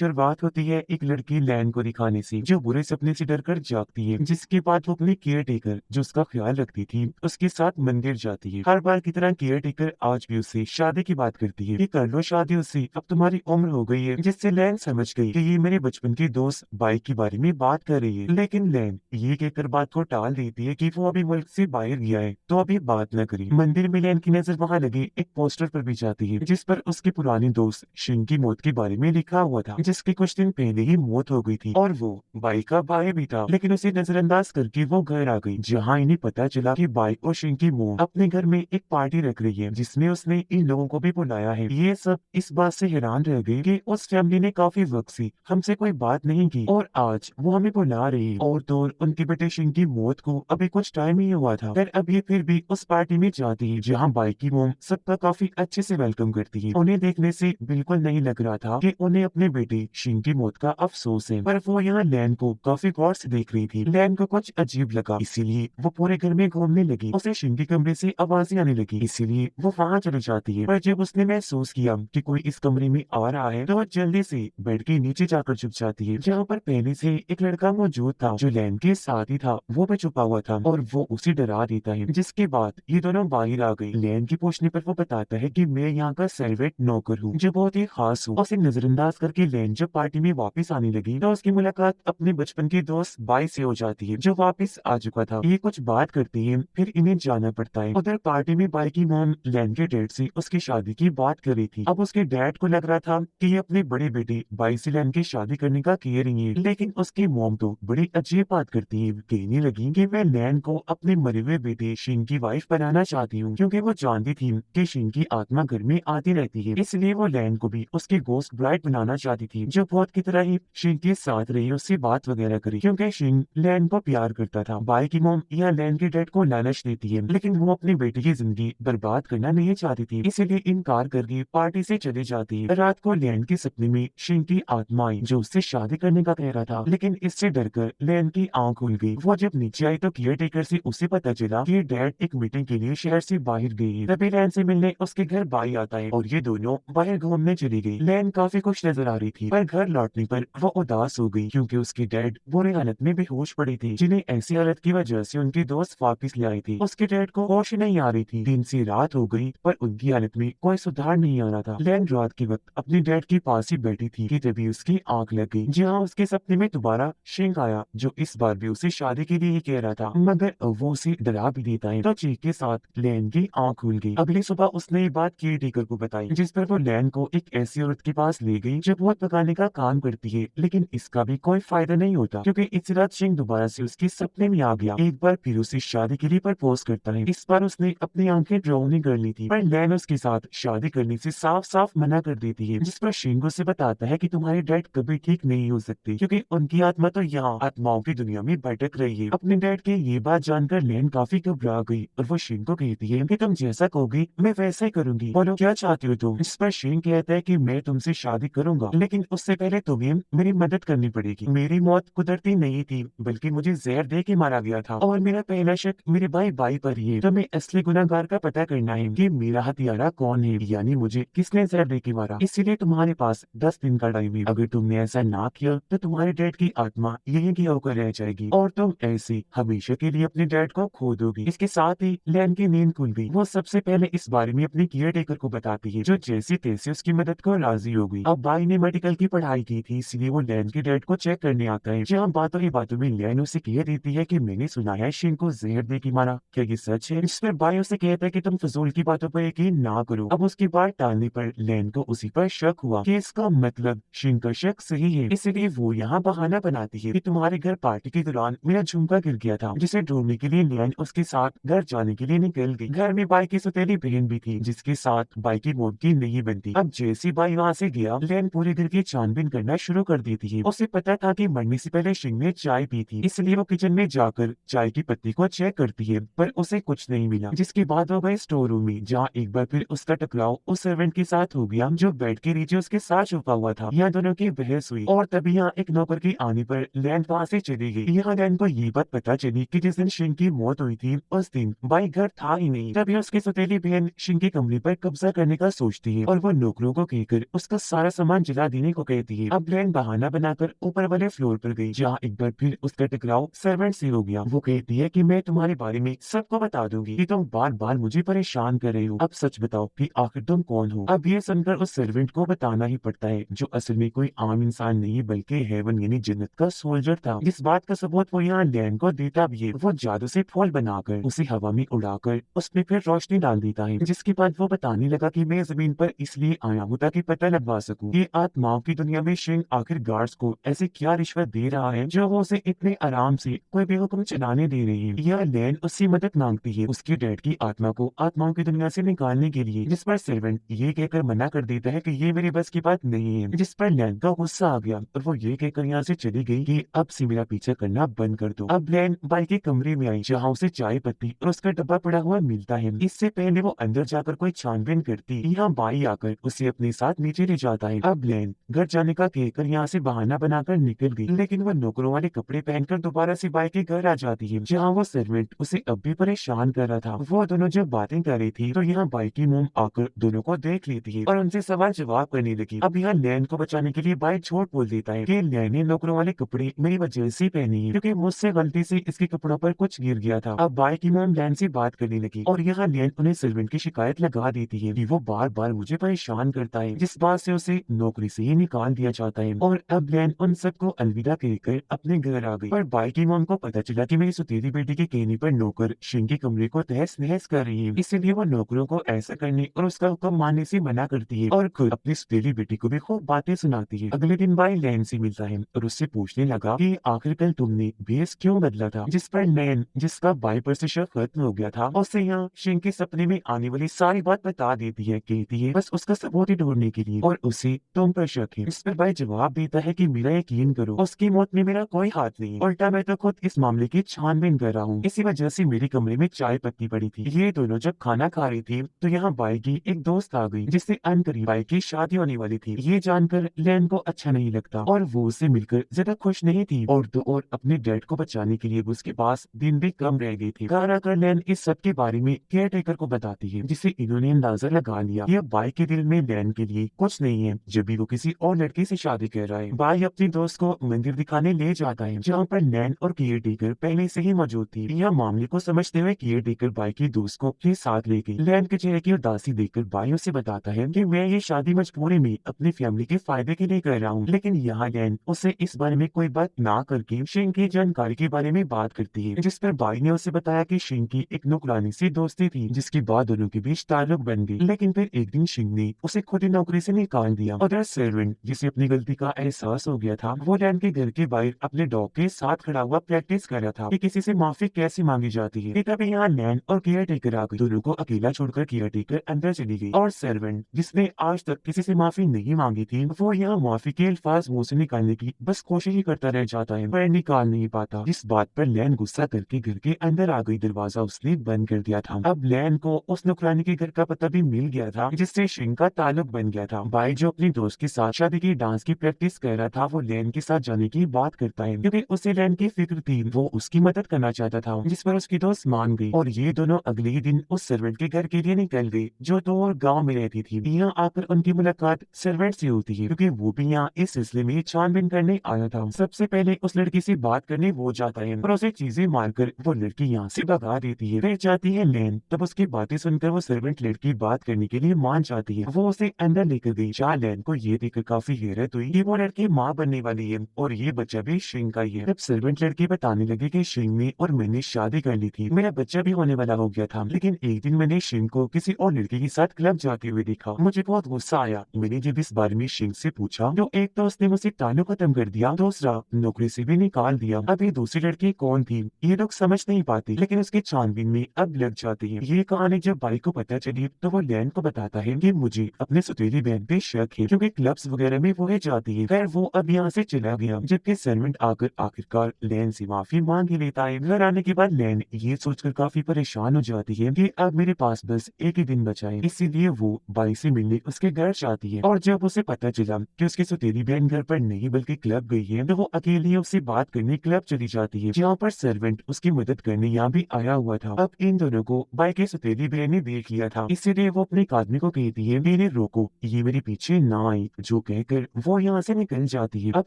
शुरुआत होती है एक लड़की लैन को दिखाने से, जो बुरे सपने से डरकर जागती है, जिसके बाद वो अपनी केयर टेकर जो उसका ख्याल रखती थी उसके साथ मंदिर जाती है। हर बार की तरह केयर टेकर आज भी उससे शादी की बात करती है कि कर लो शादी उससे, अब तुम्हारी उम्र हो गई है। जिससे लैन समझ गई कि ये मेरे बचपन की दोस्त बाइक के बारे में बात कर रही है, लेकिन लैन ये कहकर बात को टाल देती है कि वो अभी मुल्क से बाहर गया है तो अभी बात न करी। मंदिर में लैन की नजर वहाँ लगे एक पोस्टर पर भी जाती है, जिस पर उसके पुराने दोस्त शिन की मौत के बारे में लिखा हुआ था, जिसके कुछ दिन पहले ही मौत हो गई थी और वो बाई का भाई भी था। लेकिन उसे नजरअंदाज करके वो घर आ गई, जहाँ इन्हें पता चला कि बाई और शिन की मौत अपने घर में एक पार्टी रख रही है, जिसमें उसने इन लोगों को भी बुलाया है। ये सब इस बात से हैरान रह गए कि उस फैमिली ने काफी वक्त से हमसे कोई बात नहीं की और आज वो हमें बुला रही है। और तो और उनके बेटे शिन की मौत को अभी कुछ टाइम ही हुआ था, पर अब ये फिर भी उस पार्टी में जाती है, जहाँ बाई की मोम सबका काफी अच्छे से वेलकम करती है। उन्हें देखने से बिल्कुल नहीं लग रहा था कि उन्हें अपने बेटे शिन की मौत का अफसोस है, पर वो यहाँ लैन को काफी गौर से देख रही थी। लैन को कुछ अजीब लगा, इसीलिए वो पूरे घर में घूमने लगी। उसे शिन के कमरे से आवाजें आने लगी, इसीलिए वो वहाँ चली जाती है। पर जब उसने महसूस किया कि कोई इस कमरे में आ रहा है, तो वो जल्दी से बेड के नीचे जाकर छुप जाती है, जहाँ पर पहले से एक लड़का मौजूद था जो लैन के साथ ही था। वो भी छुपा हुआ था और वो उसे डरा देता है, जिसके बाद ये दोनों बाहर आ गई। लैन की पूछने पर वो बताता है कि मैं यहाँ का सर्वेंट नौकर हूँ, जो बहुत ही खास हूँ। उसे नजरअंदाज करके लैन जब पार्टी में वापस आने लगी, तो उसकी मुलाकात अपने बचपन के दोस्त बाई से हो जाती है, जो वापस आ चुका था। ये कुछ बात करती है, फिर इन्हें जाना पड़ता है। उधर पार्टी में बाई की मॉम लैन के डैड से उसकी शादी की बात कर रही थी। अब उसके डैड को लग रहा था कि ये अपने बड़े बेटे बाई से लैन की शादी करने का कह रही है, लेकिन उसकी मॉम तो बड़ी अजीब बात करती है। कहने लगी कि मैं लैन को अपने मरे हुए बेटे शिन की वाइफ बनाना चाहती हूँ, क्योंकि वो जानती थी कि शिन की आत्मा घर में आती रहती है, इसलिए वो लैन को भी उसके गोस्ट ब्राइड बनाना चाहती थी, जो बहुत की तरह ही शिन के साथ रही, उससे बात वगैरह करी, क्योंकि शिन लैन को प्यार करता था। बाई की मॉम यहाँ लैन के डैड को लालच देती है, लेकिन वो अपने बेटे की जिंदगी बर्बाद करना नहीं चाहती थी, इसीलिए इनकार करके पार्टी से चली जाती है। रात को लैन के सपने में शिन की आत्मा आई, जो उससे शादी करने का कह रहा था, लेकिन इससे डरकर लैन की आंख खुल गई। वो जब नीचे आई तो केयर टेकर से उसे पता चला कि डैड एक मीटिंग के लिए शहर से बाहर गई है। तभी लैन से मिलने उसके घर बाई आता है और ये दोनों बाहर घूमने चली गई। लैन काफी खुश नजर आ रही थी, पर घर लौटने पर वो उदास हो गई, क्योंकि उसके डैड बुरी हालत में बेहोश पड़े थे, जिन्हें ऐसी हालत की वजह से उनके दोस्त वापिस ले आए थे। उसके डैड को होश नहीं आ रही थी। दिन से रात हो गई, पर उनकी हालत में कोई सुधार नहीं आ रहा था। लैन रात के वक्त अपने डैड के पास ही बैठी थी कि तभी उसकी आंख लग गई, जहाँ उसके सपने में दोबारा शिंग आया, जो इस बार भी उसे शादी के लिए ही कह रहा था, मगर वो उसे डरा भी देता है। तो चीख के साथ लैन की आंख खुल गई। अगली सुबह उसने ये बात केयर टेकर को बताई, जिस पर वो लैन को एक ऐसी औरत के पास ले गई जो बहुत पकाने का काम करती है, लेकिन इसका भी कोई फायदा नहीं होता, क्योंकि इस रात शिंग दोबारा से उसके सपने में आ गया। एक बार फिर उसे शादी के लिए प्रपोज करता है। इस बार उसने अपनी आंखें ड्राउनी कर ली थी, पर लैन उसके साथ शादी करने से साफ साफ मना कर देती है, जिस पर शिंग उसे बताता है कि तुम्हारे डैड कभी ठीक नहीं हो सकते, क्योंकि उनकी आत्मा तो यहाँ आत्माओं की दुनिया में भटक रही है। अपने डैड की ये बात जानकर लैन काफी घबरा गई और वो शिंग को कहती है कि तुम जैसा कहोगी मैं वैसा ही करूंगी, बोलो क्या चाहती हो तुम। इस पर शिंग कहता है कि मैं तुमसे शादी करूंगा, लेकिन उससे पहले तुम्हें मेरी मदद करनी पड़ेगी। मेरी मौत कुदरती नहीं थी, बल्कि मुझे जहर दे के मारा गया था, और मेरा पहला शक मेरे भाई बाई पर ही है। तुम्हें असली गुनाहगार का पता करना है कि मेरा हत्यारा कौन है, यानी मुझे किसने जहर दे के मारा। इसीलिए तुम्हारे पास 10 दिन का टाइम है। अगर तुमने ऐसा ना किया तो तुम्हारे डैड की आत्मा यहीं की होकर रह जाएगी और तुम ऐसे हमेशा के लिए अपने डैड को खो दोगी। इसके साथ ही लैन की नींद खुल गई। वो सबसे पहले इस बारे में अपनी केयर टेकर को बताती है, जो जैसी तैसे उसकी मदद को राजी हो गई। अब बाई ने मेडिकल की पढ़ाई की थी, इसलिए वो लैन के डैड को चेक करने आता है, जहाँ बातों ही बातों में लैन उसे कह देती है कि मैंने सुना है शिंग को जहर दे के मारा, क्या ये सच है। इस पर बाई उसे कहता है कि तुम फजूल की बातों पर यकीन ना करो। अब उसकी बात टालने पर लैन को उसी पर शक हुआ कि इसका मतलब शिंग का शक सही है, इसलिए वो यहाँ बहाना बनाती है कि तुम्हारे घर पार्टी के दौरान मेरा झुमका गिर गया था, जिसे ढूंढने के लिए लैन उसके साथ घर जाने के लिए निकल गई। घर में बाई की सौतेली बहन भी थी, जिसके साथ बाई की मौत की नहीं बनती। अब जैसे बाई वहाँ से गया, लैन पूरे घर की छानबीन करना शुरू कर देती है। उसे पता था कि मरने से पहले शिंग ने चाय पी थी, इसलिए वो किचन में जाकर चाय की पत्ती को चेक करती है, पर उसे कुछ नहीं मिला। जिसके बाद वो गई स्टोर रूम में, जहाँ एक बार फिर उसका टकराव उस सर्वेंट के साथ हो गया, जो बेड के नीचे उसके साथ छुपा हुआ था। यहाँ दोनों की बहस हुई और तभी यहाँ एक नौकर के आने पर लैन वहाँ से चली गई। यहाँ लैन को ये बात पता चली कि जिस दिन शिंग की मौत हुई थी, उस दिन बाई घर था ही नहीं। तभी उसकी सौतेली बहन शिंग के कमरे पर कब्जा करने का सोचती है और वो नौकरों को कहकर उसका सारा सामान जला देने जाने को कहती है। अब लैन बहाना बनाकर ऊपर वाले फ्लोर पर गई, जहाँ एक बार फिर उसका टकराव सर्वेंट से हो गया। वो कहती है कि मैं तुम्हारे बारे में सबको बता दूंगी कि तुम बार बार मुझे परेशान कर रहे हो। अब सच बताओ कि आखिर तुम कौन हो। अब ये सुनकर उस सर्वेंट को बताना ही पड़ता है, जो असल में कोई आम इंसान नहीं बल्कि हेवन यानी जन्नत का सोल्जर था। जिस बात का सबूत वो यहाँ लैन को देता भी है, वो जादू से फूल बनाकर उसे हवा में उड़ाकर उसमें फिर रोशनी डाल देता है। जिसके बाद वो बताने लगा कि मैं जमीन पर इसलिए आया हूँ ताकि पता लगवा सकूं कि आत्माओं की दुनिया में शिंग आखिर गार्ड्स को ऐसे क्या रिश्वत दे रहा है जो वो उसे इतने आराम से कोई भी हुक्म चलाने दे रही है। यह लैन उससे मदद मांगती है उसके डैड की आत्मा को आत्माओं की दुनिया से निकालने के लिए, जिस पर सर्वेंट ये कहकर मना कर देता है कि ये मेरे बस की बात नहीं है। जिस पर लैन का गुस्सा आ गया और वो ये कहकर यहाँ से चली गई कि अब से मेरा पीछा करना बंद कर दो। अब लैन बाई के कमरे में आई, जहाँ उसे चाय पत्ती और उसका डब्बा पड़ा हुआ मिलता है। इससे पहले वो अंदर जाकर कोई छानबीन करती, यहाँ बाई आकर उसे अपने साथ नीचे ले जाता है। अब लैन घर जाने का कहकर यहाँ से बहाना बनाकर निकल गई, लेकिन वो नौकरों वाले कपड़े पहनकर दोबारा से बाई के घर आ जाती है, जहाँ वो सर्वेंट उसे अब भी परेशान कर रहा था। वो दोनों जब बातें कर रही थी तो यहाँ बाई की मोम आकर दोनों को देख लेती है और उनसे सवाल जवाब करने लगी। अब यहाँ लैन को बचाने के लिए बाई झूठ बोल देता है कि लैन ने नौकरों वाले कपड़े मेरी वजह से पहने हैं, क्योंकि मुझसे गलती से इसके कपड़ों पर कुछ गिर गया था। अब बाई की मोम लैन से बात करने लगी और यहाँ लैन उन्हें सर्वेंट की शिकायत लगा देती है कि वो बार बार मुझे परेशान करता है, जिस बात से उसे नौकरी से ही निकाल दिया जाता है। और अब लैन उन सबको अलविदा कहकर अपने घर आ गई। पर बाई की मोम को पता चला कि मेरी सुतेली बेटी के कहने पर नौकर शिंग के कमरे को तहस नहस कर रही है, इसलिए वो नौकरों को ऐसा करने और उसका हुक्म मानने से मना करती है और खुद अपनी सुतेली बेटी को भी खूब बातें सुनाती है। अगले दिन बाई लैन से मिलता है और उससे पूछने लगा कि आखिर कल तुमने भेस क्यों बदला था, जिस पर लैन, जिसका बाई पर से शक खत्म हो गया था, उससे यहाँ शिंग के सपने में आने वाली सारी बात बता देती है। कहती है बस उसका सबूत ही ढूंढने के लिए और उसे तुम पर शक है। इस पर बाई जवाब देता है कि मेरा यकीन करो, उसकी मौत में मेरा कोई हाथ नहीं, उल्टा मैं तो खुद इस मामले की छानबीन कर रहा हूँ। इसी वजह से मेरे कमरे में चाय पत्ती पड़ी थी। ये दोनों जब खाना खा रही थी तो यहाँ बाई की एक दोस्त आ गई, जिससे अनकरीब बाई की शादी होने वाली थी। ये जानकर लैन को अच्छा नहीं लगता और वो उससे मिलकर ज्यादा खुश नहीं थी, और तो और अपने डैड को बचाने के लिए उसके पास दिन भी कम रह गई थी। घर आकर लैन इस सब के बारे में केयर टेकर को बताती है, जिससे इन्होंने अंदाजा लगा लिया कि अब बाई के दिल में लैन के लिए कुछ नहीं है, जब भी वो किसी और लड़की से शादी कर रहा है। बाई अपनी दोस्त को मंदिर दिखाने ले जाता है, जहाँ पर लैन और केयर टेकर पहले से ही मौजूद थी। यह मामले को समझते हुए केयर टेकर बाई की दोस्त को अपने साथ ले गई। लैन के चेहरे की उदासी देखकर बाई उसे बताता है कि मैं ये शादी मजबूरी में अपनी फैमिली के फायदे के लिए कर रहा हूँ, लेकिन यहाँ लैन उसे इस बारे में कोई बात ना करके शिंग की जानकारी के बारे में बात करती है, जिस पर बाई ने उसे बताया कि शिंग की एक नौकरानी से दोस्ती थी, जिसके बाद दोनों के बीच ताल्लुक बन गई। लेकिन फिर एक दिन शिंग ने उसे खुद ही नौकरी से निकाल दिया। उधर सर्वेंट, जिसे अपनी गलती का एहसास हो गया था, वो लैन के घर के बाहर अपने डॉग के साथ खड़ा हुआ प्रैक्टिस कर रहा था कि किसी से माफी कैसे मांगी जाती है। तभी यहाँ लैन और केयर टेकर आ गई। दोनों को अकेला छोड़कर केयर टेकर अंदर चली गई और सर्वेंट, जिसने आज तक किसी से माफी नहीं मांगी थी, वो यहाँ माफी के अल्फाज मुंह से निकालने की बस कोशिश ही करता रह जाता है, पर निकाल नहीं पाता। जिस बात पर लैन गुस्सा करके घर के अंदर आ गई। दरवाजा उसने बंद कर दिया था। अब लैन को उस नौकरानी के घर का पता भी मिल गया था, जिससे शिंग का ताल्लुक बन गया था। बाई, जो अपनी दोस्त के साथ शादी की डांस की प्रैक्टिस कर रहा था, वो लैन के साथ जाने की बात करता है, क्योंकि उसे लैन की फिक्र थी। वो उसकी मदद करना चाहता था, जिस पर उसकी दोस्त मान गई और ये दोनों अगले ही दिन उस सर्वेंट के घर के लिए निकल गए, जो दूर गाँव में रहती थी। यहाँ आकर उनकी मुलाकात सर्वेंट से होती है, क्योंकि वो भी यहाँ इस सिलसिले में छानबीन करने आया था। सबसे पहले उस लड़की से बात करने वो जाता है और उसे चीजें मारकर वो लड़की यहाँ से भगा देती है। फिर जाती है लैन। तब उसकी बातें सुनकर वो सर्वेंट लड़की बात करने के लिए मान जाती है। वो उसे अंदर लेकर गई, जहाँ लैन को ये देखकर काफी हैरत हुई कि वो लड़की माँ बनने वाली है और ये बच्चा भी शिंग का ही है। तब सर्वेंट लड़की बताने लगी कि शिंग ने और मैंने शादी कर ली थी, मेरा बच्चा भी होने वाला हो गया था, लेकिन एक दिन मैंने शिंग को किसी और लड़की के साथ क्लब जाते हुए देखा। मुझे बहुत गुस्सा आया। मैंने जब इस बारे में शिंग से पूछा तो एक तो उसने मुझसे ताल्लुक खत्म कर दिया, दूसरा नौकरी से भी निकाल दिया। अब ये दूसरी लड़की कौन थी ये लोग समझ नहीं पाते, लेकिन उसके छानबीन में अब लग जाती है। ये कहानी जब बाई को पता चली तो वो लैन को बताता है कि मुझे अपने सुतेली बहन पे शक है, क्योंकि क्लब्स वगैरह में वो जाती है। खैर वो अब यहाँ से चला गया, जबकि सर्वेंट आकर आखिरकार लैन से माफी मांग ही लेता है। घर आने के बाद लैन ये सोचकर काफी परेशान हो जाती है कि अब मेरे पास बस एक ही दिन बचा है, इसीलिए वो बाई से मिलने उसके घर जाती है। और जब उसे पता चला कि उसकी सुतेली बहन घर पर नहीं बल्कि क्लब गई है, तो वो अकेली उससे बात करने क्लब चली जाती है, जहाँ पर सर्वेंट उसकी मदद करने यहाँ भी आया हुआ था। अब इन दोनों को बाई की सुतेली बहन ने देख लिया था, इसीलिए वो अपने एक आदमी को कहती है, मेरे रोको, ये मेरे पीछे ना आए। जो कहकर वो यहाँ से निकल जाती है। अब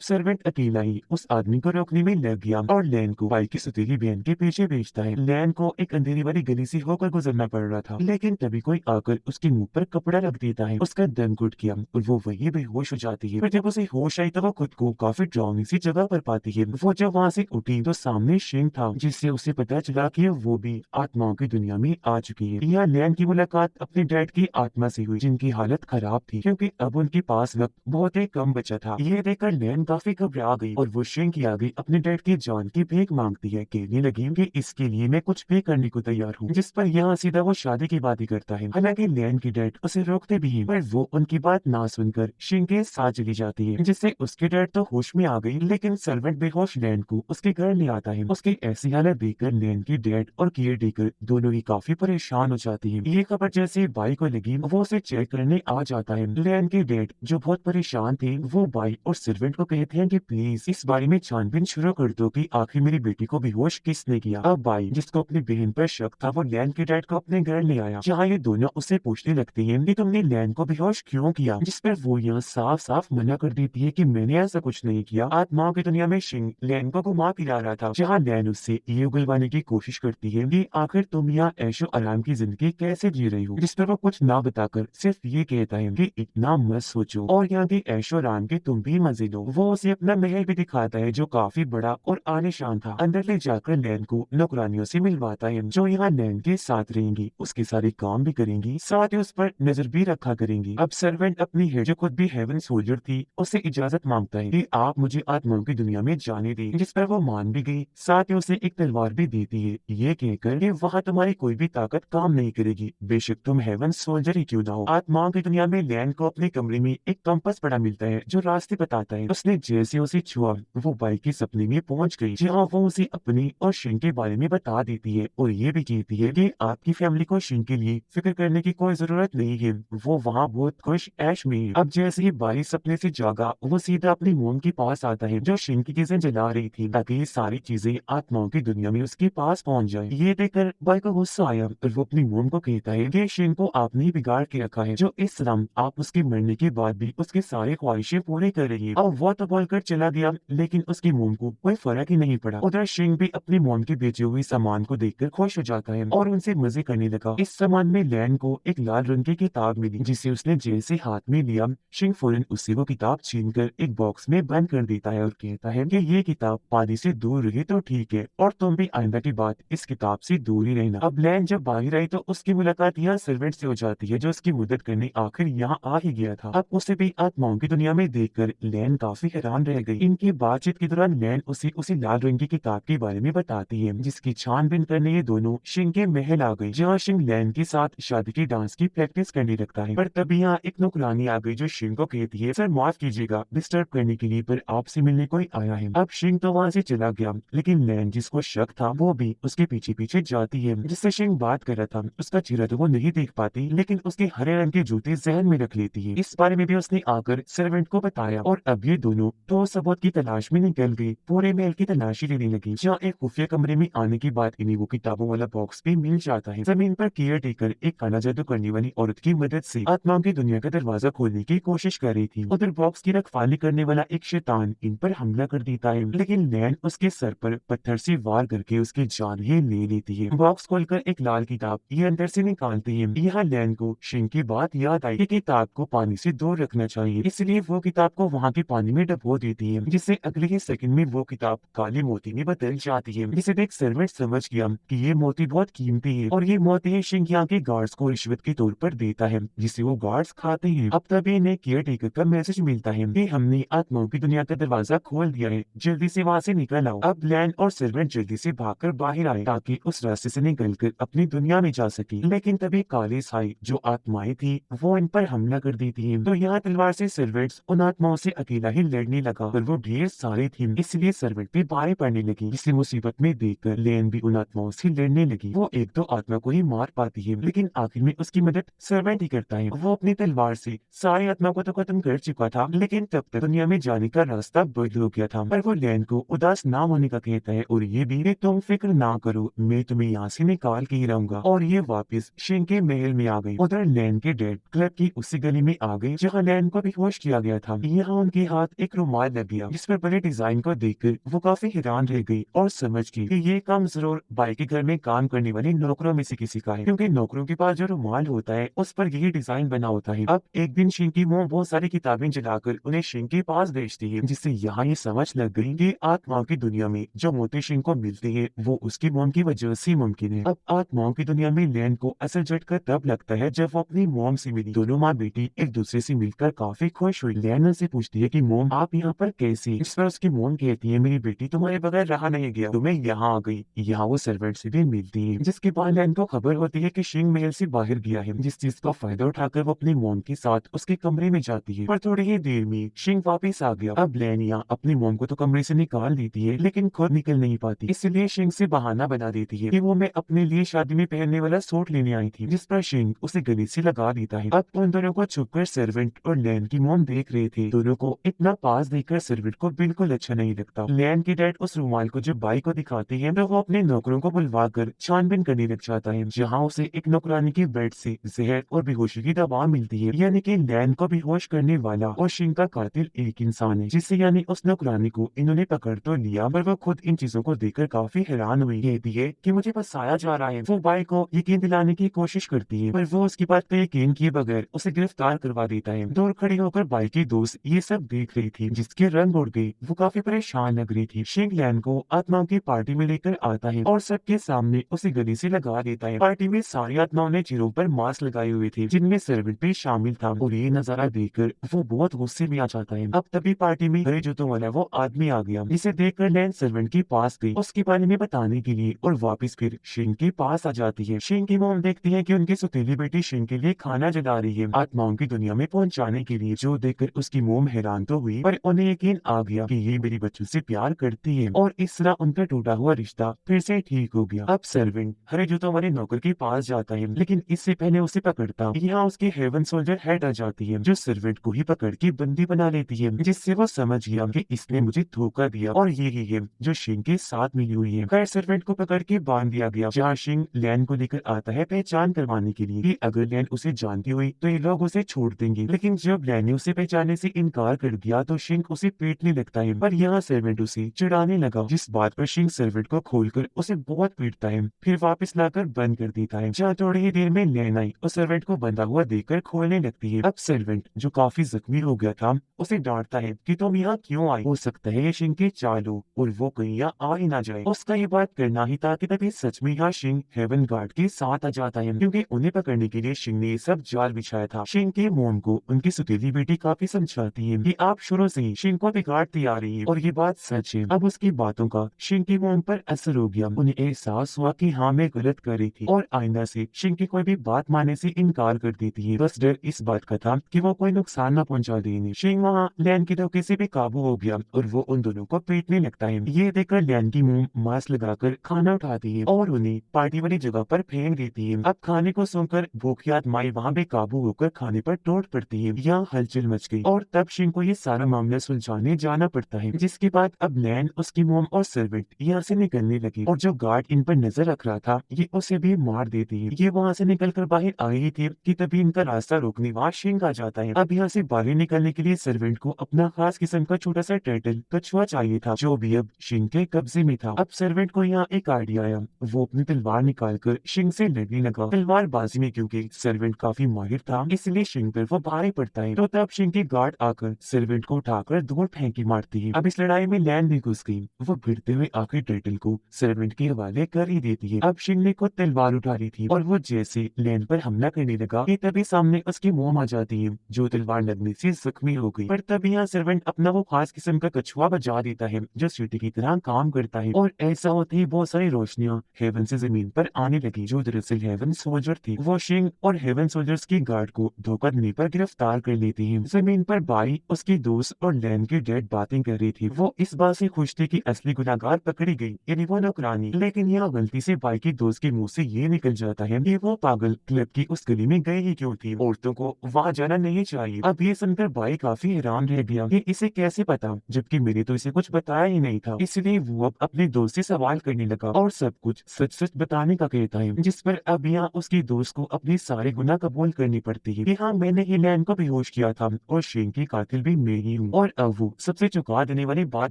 सर्वेंट अकेला ही उस आदमी को रोकने में लग गया और लैन को बाइक की सुतीली बहन के पीछे भेजता है। लैन को एक अंधेरी वाली गली से होकर गुजरना पड़ रहा था, लेकिन तभी कोई आकर उसके मुंह पर कपड़ा रख देता है। उसका दम घुट गया और वो वहीं बेहोश हो जाती है। फिर जब उसे होश आई तो वो खुद को काफी डरावनी सी जगह पर पाती है। वो जब वहाँ से उठी तो सामने शिंग था, जिससे उसे पता चला कि वो भी आत्माओं की दुनिया में आ चुकी है। यहाँ लैन की मुलाकात अपने डैड की आत्मा से हुई, जिनकी हालत खराब थी क्योंकि अब उनके पास वक्त बहुत ही कम बचा था। ये देखकर लैन काफी घबरा गई और वो शिंग के आगे अपने डैड की जान की भीख मांगती है। कहने लगी कि इसके लिए मैं कुछ भी करने को तैयार हूँ, जिस पर यहाँ सीधा वो शादी की बात ही करता है। हालांकि लैन की डैड उसे रोकते भी हैं, पर वो उनकी बात ना सुनकर शिंग के साथ चली जाती है, जिससे उसके डैड तो होश में आ गई, लेकिन सर्वेंट बेहोश लैन को उसके घर ले आता है। उसकी ऐसी हालत देखकर लैन की डैड और केयर टेकर दोनों ही काफी परेशान हो जाती है। ये खबर जैसे बाई को लगी वो उसे चेक करने आ जाता है। लैन के डैड जो बहुत परेशान थे वो बाई और सर्वेंट को कहते हैं कि प्लीज इस बारे में छानबीन शुरू कर दो कि आखिर मेरी बेटी को बेहोश किसने किया। अब बाई जिसको अपनी बहन पर शक था वो लैन के डैड को अपने घर ले आया, जहाँ ये दोनों उससे पूछने लगती है कि तुमने लैन को बेहोश क्यों किया, जिस पर वो यहाँ साफ साफ मना कर देती है कि मैंने ऐसा कुछ नहीं किया। आत्माओं की दुनिया में शिंग लैन को घुमा फिरा रहा था, जहाँ लैन उससे ये उगलवाने की कोशिश करती है कि आखिर तुम यहाँ ऐशो आराम की जिंदगी कैसे जी रही हो, जिस पर वो कुछ ना बताकर सिर्फ ये कहता है कि इतना मत सोचो और यहाँ की ऐशो आराम के तुम भी मजे लो। वो उसे अपना महल भी दिखाता है जो काफी बड़ा और आलीशान था। अंदर ले जाकर लैन को नौकरानियों से मिलवाता है जो यहाँ लैन के साथ रहेंगी, उसके सारे काम भी करेंगी, साथ ही उस पर नजर भी रखा करेंगी। अब सर्वेंट अपनी हेड जो खुद भी हेवन सोल्जर थी उससे इजाजत मांगता है कि आप मुझे आत्माओं की दुनिया में जाने दें, जिस पर वो मान भी गई। साथ ही उसे एक तलवार भी देती है, ये कहकर कि वहाँ तुम्हारी कोई भी ताकत काम नहीं करेगी, बेशक तुम हेवन सोल्जर ही क्यों ना हो। आत्माओं की दुनिया में लैन को अपने कमरे में एक कंपास पड़ा मिलता है जो रास्ते बताता है। उसने जैसे उसे छुआ वो बाइक के सपने में पहुंच गई, जहाँ वो उसे अपनी और शिंग के बारे में बता देती है और ये भी कहती है कि आपकी फैमिली को शिंग के लिए फिक्र करने की कोई जरूरत नहीं है, वो वहाँ बहुत खुश ऐश में है। अब जैसे ही बाई सपने से जागा वो सीधा अपनी मोम के पास आता है जो शिंग की चीजें जला रही थी, ताकि ये सारी चीजें आत्माओं की दुनिया में उसके पास पहुंच जाए। ये देखकर बाई को गुस्सा आया और वो अपनी मोम को कहता है कि शिंग को आपने ही बिगाड़ के रखा है, जो इस तरह आप उसके मरने के बाद भी उसके सारे ख्वाहिशें पूरी कर रही है। अब वो तो बोलकर चला गया, लेकिन उसकी मोम को कोई फर्क ही नहीं पड़ा। उधर शिंग भी अपनी मोम के बेचे हुए सामान को देखकर खुश हो जाता है और उनसे मजे करने लगा। इस सामान में लैन को एक लाल रंग की किताब मिली, जिसे उसने जैसे हाथ में लिया शिंग फौरन उससे वो किताब छीनकर एक बॉक्स में बंद कर देता है और कहता है कि ये किताब पानी से दूर रहे तो ठीक है और तुम भी आइंदा की बात इस किताब से दूर ही रहना। अब लैन जब बाहर आई तो उसकी मुलाकात यहाँ सर्वेंट से हो जाती है जो उसकी मदद करने आखिर यहाँ आ ही गया था। अब उसे भी आत्माओं की दुनिया में देखकर लैन काफी हैरान रह गई। इनकी बातचीत के दौरान लैन उसी लाल रंग की किताब के बारे में बताती है, जिसकी छानबीन करने ये दोनों शिंग के महल आ गई, जहाँ शिंग लैन के साथ शादी के डांस की प्रैक्टिस करने लगता है। पर तभी यहाँ एक नौकरानी आ गई जो शिंग को कहती है, सर माफ कीजिएगा डिस्टर्ब करने के लिए, पर आपसे मिलने कोई आया है। अब शिंग तो वहाँ से चला गया, लेकिन लैन जिसको शक था वो भी उसके पीछे पीछे जाती है। जिससे शिंग बात कर रहा था उसका चेहरा तो वो नहीं देख पाती, लेकिन उसके हरे रंग के जूते जहन में रख लेती है। इस बारे में भी उसने आकर सर्वेंट को बताया और अब ये दोनों तो सबूत की तलाश में निकल गई, पूरे महल की तलाशी लेने लगी, जहाँ एक खुफिया कमरे में आने के बाद इन्हें वो किताबों वाला बॉक्स भी मिल जाता है। जमीन पर केयर टेकर एक काला जादू करने वाली औरत की मदद से आत्माओं की दुनिया का दरवाजा खोलने की कोशिश कर रही थी। उधर बॉक्स की रखवाली करने वाला एक शैतान इन पर हमला कर देता है, लेकिन लैन उसके सर पर पत्थर से वार करके उसकी जान ही ले लेती है। बॉक्स खोलकर एक लाल किताब ये अंदर से निकालती है। यहाँ लैन को शिंग की बात याद आई कि किताब को पानी से दूर रखना चाहिए, इसलिए वो किताब को वहाँ के पानी में डुबो देती है, जिससे अगले ही सेकंड में वो किताब काले मोती में बदल जाती है। जिसे देख सर्वेंट समझ गया कि ये मोती बहुत कीमती है और ये मोती शिंग यहाँ के गार्ड्स को रिश्वत के तौर पर देता है, जिसे वो गार्ड्स खाते हैं। अब तभी इन्हें केयर टेकर का मैसेज मिलता है कि हमने आत्माओं की दुनिया का दरवाजा खोल दिया है, जल्दी से वहाँ से निकल आओ। अब लैन और सर्वेंट जल्दी से भागकर बाहर आए ताकि उस रास्ते से निकलकर अपनी दुनिया में जा सके, लेकिन तभी काले साई जो आत्माएं थी वो इन पर हमला कर देती है। तो यहाँ तलवार से सर्वेंट्स उन आत्माओं से अकेला ही लड़ने लगा, पर वो ढेर सारे थे, इसलिए सर्वेंट पे बारें पड़ने लगी। इसे मुसीबत में देखकर लैन भी उन आत्माओं से लड़ने लगी। वो एक दो आत्मा को ही मार पाती है, लेकिन आखिर में उसकी मदद सर्वेंट ही करता है। वो अपनी तलवार से सारी आत्मा को तो खत्म कर चुका था, लेकिन तब तक दुनिया में जाने का रास्ता बंद हो गया था। पर वो लैन को उदास ना होने का कहता है और ये भी तुम फिक्र ना करो, मैं तुम्हें यहाँ से निकाल के ही रहूंगा। और ये वापस शिंग के महल में आ गई। उधर लैन के डैड क्लब की उसी गली में आ गए, जहाँ लैन को बेहोश किया गया था। यहाँ उनके हाथ एक रुमाल लग गया जिस पर बड़े डिजाइन को देखकर वो काफी हैरान रह गई और समझ गई कि ये काम जरूर बाई के घर में काम करने वाले नौकरों में से किसी का है, क्योंकि नौकरों के पास जो रुमाल होता है उस पर यही डिजाइन बना होता है। अब एक दिन शिंग की मोम बहुत सारी किताबें जलाकर उन्हें शिंग के पास भेजती है, जिससे यहाँ ये समझ लग गई कि आत्माओं की दुनिया में जो मोती शिंग को मिलती है वो उसकी मोम की वजह से मुमकिन है। अब आत्माओं की दुनिया में लैन को असल झटका तब लगता है जब वो अपनी मोम से मिली। दोनों माँ बेटी एक दूसरे से मिलकर काफी खुश हुई। लैन से पूछती है कि मोम आप यहाँ पर कैसे? इस पर उसकी मोम कहती है मेरी बेटी तुम्हारे बगैर रहा नहीं गया, तुम्हें यहाँ आ गई। यहाँ वो सर्वेंट से भी मिलती है, जिसके बाद लैन को खबर होती है कि शिंग महल से बाहर गया है, जिस चीज का फायदा उठाकर वो अपनी मोम के साथ उसके कमरे में जाती है। पर थोड़ी ही देर में शिंग वापिस आ गया। अब लैन यहाँ अपनी मोम को तो कमरे से निकाल देती है लेकिन खुद निकल नहीं पाती, इसलिए शिंग से बहाना बना देती है कि वो मैं अपने लिए शादी में पहनने वाला सूट लेने आई थी, जिस पर शिंग उसे गले से लगा देता है। अब उन दोनों को छुपकर सर्वेंट और लैन की मोम देख रहे थे। दोनों को इतना पास देखकर सर्वेंट को बिल्कुल अच्छा नहीं लगता। लैन के डैड उस रुमाल को जब बाई को दिखाते हैं तो वो अपने नौकरों को बुलवा कर छानबीन करने लग जाता है, जहाँ उसे एक नौकरानी के बेड से जहर और बेहोशी की दवा मिलती है। यानी कि लैन को बेहोश करने वाला और शिंग का कातिल एक इंसान है, जिससे यानी उस नौकरानी को इन्होंने पकड़ तो लिया, पर वो खुद इन चीजों को देखकर काफी हैरान हुई। कहती है कि मुझे फंसाया जा रहा है। वो बाई को यकीन दिलाने की कोशिश करती है, पर वो उसकी बात पे यकीन किए बगैर उसे गिरफ्तार करवा देता है। दूर खड़ी होकर बाई की दोस्त ये सब देख रही थी, जिसके रंग उड़ गए। वो काफी परेशान लग रही थी। शिंग लैन को आत्माओं की पार्टी में लेकर आता है और सबके सामने उसे गले से लगा देता है। पार्टी में सारी आत्माओं ने चेहरों पर मास्क लगाए हुए थे, जिनमें सर्वेंट भी शामिल था, और ये नजारा देखकर वो बहुत गुस्से में आ जाता है। अब तभी पार्टी में हरे जूतों वाला वो आदमी आ गया, जिसे देखकर लैन सर्वेंट के पास गई उसके बारे में बताने के लिए, और वापस फिर शिंग के पास आ जाती है। शिंग की मोम देखती है कि उनकी सुतीली बेटी शिंग के लिए खाना जला रही है आत्माओं की दुनिया में पहुंचाने के लिए, जो देखकर उसकी मोम हैरान तो हुई, पर उन्हें यकीन आ गया कि ये मेरी बच्चों से प्यार करती है, और इस तरह उनका टूटा हुआ रिश्ता फिर से ठीक हो गया। अब सर्वेंट हरे जूतों वाले नौकर के पास जाता है, लेकिन इससे पहले उसे पकड़ता यहाँ उसकी हेवन सोल्जर हेड आ जाती है, जो सर्वेंट को ही पकड़ के बंदी बना लेती है, जिससे वो समझ गया कि इसने मुझे धोखा दिया और यही है जो शिंग के साथ मिली हुई है। खैर सर्वेंट को पकड़ के बांध दिया गया, जहाँ शिंग लैन को लेकर आता है पहचान करवाने के लिए कि अगर लैन उसे जानती हुई तो ये लोग उसे छोड़ देंगे। लेकिन जब लैन ने उसे पहचानने से इनकार कर दिया तो शिंग उसे पीटने लगता है, पर यहाँ सर्वेंट उसे चिढ़ाने लगा, जिस बात पर शिंग सर्वेंट को खोलकर उसे बहुत पीटता है, फिर वापस लाकर बंद कर देता है। जहाँ थोड़ी ही देर में लैन आई और सर्वेंट को बंधा हुआ देखकर खोलने लगती है। अब सर्वेंट जो काफी जख्मी हो गया था उसे डांटता है कि तुम यहाँ क्यों आई? हो सकता है ये शिंग की चाल हो और वो कहीं यहाँ आ ही ना जाए। उसका ये बात करना ही था कि तभी सच में यहाँ शिंग हेवन गार्ड के साथ आ जाता है, क्योंकि उन्हें पकड़ने के लिए शिंग ने ये सब जाल बिछाया था। शिंग के मोम को उनकी सुतीली बेटी काफी समझाती है कि आप शुरू से ही शिंग को बिगाड़ती आ रही है, और ये बात सच है। अब उसकी बातों का शिंग की मोम पर असर हो गया। उन्हें एहसास हुआ कि हाँ मैं गलत कर रही थी, और आइंदा से शिंग की कोई भी बात मानने से इनकार कर देती है। बस डर इस बात का था कि वो कोई नुकसान न पहुंचा देंगे। शिंग वहाँ लैन के धोखे से भी काबू हो गया और वो उन दोनों को पीटने लगता है। ये देखकर लैन की मोम मास्क लगाकर खाना उठाती है और उन्हें पार्टी वाली जगह पर फेंक देती है। अब खाने को सुनकर भूखी आत्माएं वहाँ बेकाबू होकर खाने पर टूट पड़ती है। यहाँ हलचल मच गई और तब शिंग को ये सारा मामला सुलझाने जाना पड़ता है, जिसके बाद अब लैन, उसकी मोम और सर्वेंट यहाँ से निकलने लगी, और जो गार्ड इन पर नजर रख रहा था ये उसे भी मार देती है। ये वहाँ से निकलकर बाहर आई ही थी कि तभी इनका रास्ता रोकने वहाँ शिंग आ जाता है। अब यहाँ से बाहर निकलने के लिए सर्वेंट को अपना खास किस्म का छोटा सा टर्टल कछुआ चाहिए था, जो भी अब शिंग के कब्जे में था। अब सर्वेंट को यहाँ एक आइडिया आया, वो अपनी तलवार निकालकर शिंग से लड़ने लगा। तलवार बाजी में क्योंकि सर्वेंट काफी माहिर था इसलिए शिंग पर वो भारी पड़ता है, तो तब शिंग के गार्ड आकर सर्वेंट को उठाकर दूर फेंकी मारती है। अब इस लड़ाई में लैन भी घुस गई, वो भिड़ते हुए आखिर टर्टल को सर्वेंट के हवाले कर ही देती है। अब शिंग ने खुद तलवार उठा ली थी और वो जैसे लैन पर हमला करने लगा कि तभी सामने उसकी मोम आ जाती है, जो तलवार लगने से जख्मी हो गई। पर तभी यहाँ सर्वेंट अपना वो खास किस्म का कछुआ बजा देता है, जो सीटी की तरह काम करता है, और ऐसा होते ही बहुत सारी रोशनियां हेवन से जमीन पर आने लगी, जो दरअसल हेवन सोल्जर थी। वो शिंग और हेवन सोल्जर्स की गार्ड को धोखा देने पर गिरफ्तार कर लेती है। जमीन पर बाई, उसकी दोस्त और लैन की डेड बातें कर रही थी। वो इस बात से खुश थी कि असली गुनाहगार पकड़ी गई, यानी वो नौकरानी। लेकिन यहाँ गलती से बाई की दोस्त के मुंह से ये निकल जाता है कि वो पागल क्लब की उस गली में गई ही क्यों थी, औरतों को वहाँ जाना नहीं चाहिए। अब ये सुनकर बाई काफी हैरान रह गया कि इसे कैसे पता, जबकि मेरे तो इसे कुछ बताया ही नहीं था। इसलिए वो अब अपने दोस्त से सवाल करने लगा और सब कुछ सच सच बताने का कहता है, जिस पर अब यहाँ उसकी दोस्त को अपने सारे गुनाह कबूल करनी पड़ती है कि हाँ मैंने ही लैन को बेहोश किया था और शेन की कातिल भी मैं ही हूँ। और अब वो सबसे चौंका देने वाली बात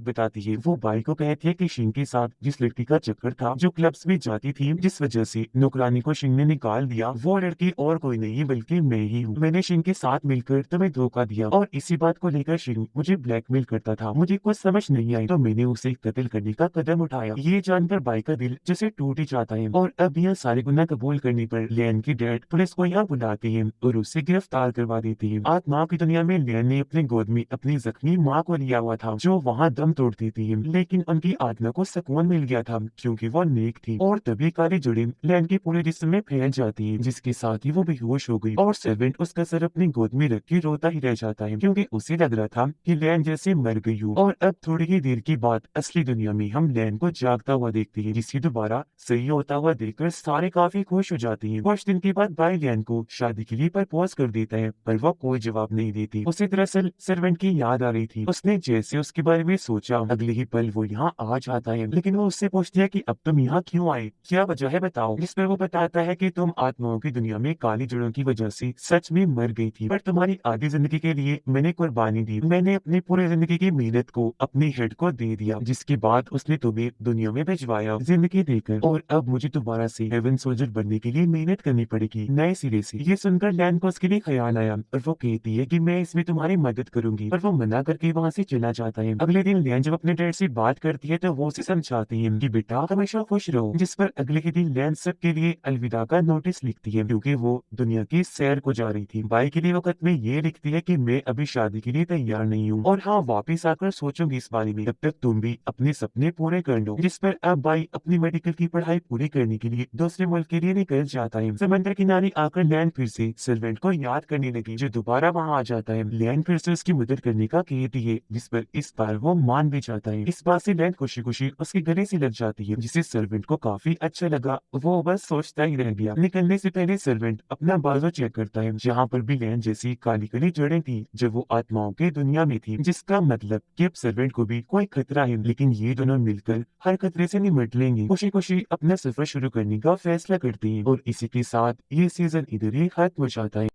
बताती है। वो बाई को कहती है कि शेन के साथ जिस लड़की का चक्कर था, जो क्लब्स में जाती थी, जिस वजह से नौकरानी को शेन ने निकाल दिया, वो लड़की और कोई नहीं बल्कि मैं ही हूँ। मैंने शेन के साथ मिलकर तुम्हें धोखा दिया और इसी बात को लेकर शेन मुझे ब्लैकमेल करता था। मुझे कुछ समझ नहीं आई तो मैंने उसे कत्ल करने का कदम उठाया। ये जानकर बाई का दिल जैसे टूट ही जाता है। और अब यह सारे गुनाह कबूल करने पर लियान की डैड पुलिस को यहाँ बुलाती है और उसे गिरफ्तार करवा देती है। आत्माओं की दुनिया में लियान ने अपने गोद में अपनी जख्मी माँ को लिया हुआ था, जो वहाँ दम तोड़ती थी, लेकिन उनकी आत्मा को सुकून मिल गया था क्योंकि वो नेक थी। और तभी काली जुड़े लियान के पूरे जिस्म में फैल जाती है, जिसके साथ ही वो बेहोश हो गई और सर्वेंट उसका सर अपनी गोद में रख के रोता ही रह जाता है क्योंकि उसे लग रहा था कि लियान जैसे मर गई हो। और अब थोड़ी ही देर की बात असली दुनिया में हम लियान को जागता हुआ देखते हैं, जिसे दोबारा सही होता हुआ देखकर सारे काफी खुश हो जाती हैं। कुछ दिन के बाद बाई लियान को शादी के लिए प्रपोज कर देता है, पर वो कोई जवाब नहीं देती। उसे दरअसल सर्वेंट की याद आ रही थी। उसने जैसे उसके बारे में सोचा, अगले ही पल वो यहाँ आ जाता है, लेकिन वो उससे पूछती है कि अब तुम यहाँ क्यों आए, क्या वजह है बताओ। जिस पर वो बताता है कि तुम आत्माओं की दुनिया में काली जड़ों की वजह से सच में मर गई थी, पर तुम्हारी आधी जिंदगी के लिए मैंने कुर्बानी दी। मैंने अपनी पूरी जिंदगी की मेहनत को अपनी हेड को दे दिया, जिसके बाद उसने तुम्हें दुनिया में भिजवाया जिंदगी देकर, और अब मुझे दोबारा से हेवन सोल्जर बनने के लिए मेहनत करनी पड़ेगी नए सिरे से। ये सुनकर लियान को उसके लिए ख्याल आया और वो कहती है कि मैं इसमें तुम्हारी मदद करूंगी, पर वो मना करके वहाँ से चला जाता है। अगले दिन लियान जब अपने डैड से बात करती है तो वो उसे समझाती है कि बेटा हमेशा खुश रहो, जिस पर अगले ही दिन लियान सबके लिए अलविदा का नोटिस लिखती है क्योंकि वो दुनिया की सैर को जा रही थी। बाई के लिए वो खत में ये लिखती है कि मैं अभी शादी के लिए तैयार नहीं हूँ और हाँ वापिस आकर सोचूंगी इस बारे में, तब तक तुम भी अपने सपने पूरे कर लो। जिस पर अब बाई अपनी मेडिकल की पढ़ाई पूरी करने के लिए दूसरे मुल्क के लिए निकल जाता है। समंदर किनारे आकर लियान फिर से सर्वेंट को याद करने लगी, जो दोबारा वहाँ आ जाता है। लियान फिर से उसकी मदद करने का कहती है, जिस पर इस बार वो मान भी जाता है। इस बात से लियान खुशी खुशी उसके गले से लग जाती है, जिसे सर्वेंट को काफी अच्छा लगा। वो बस सोचता ही रह गया। निकलने से पहले सर्वेंट अपना बाजू चेक करता है, जहाँ पर भी लियान जैसी काली काली जड़ें थी जब वो आत्माओं के दुनिया में थी, जिसका मतलब कि अब सर्वेंट को भी कोई खतरा है, लेकिन ये दोनों मिलकर हर खतरे से निपट लेंगे। खुशी खुशी अपना सफर शुरू करने का फैसला करती है और इसी के साथ ये सीजन इधर ही खत्म हो जाता है।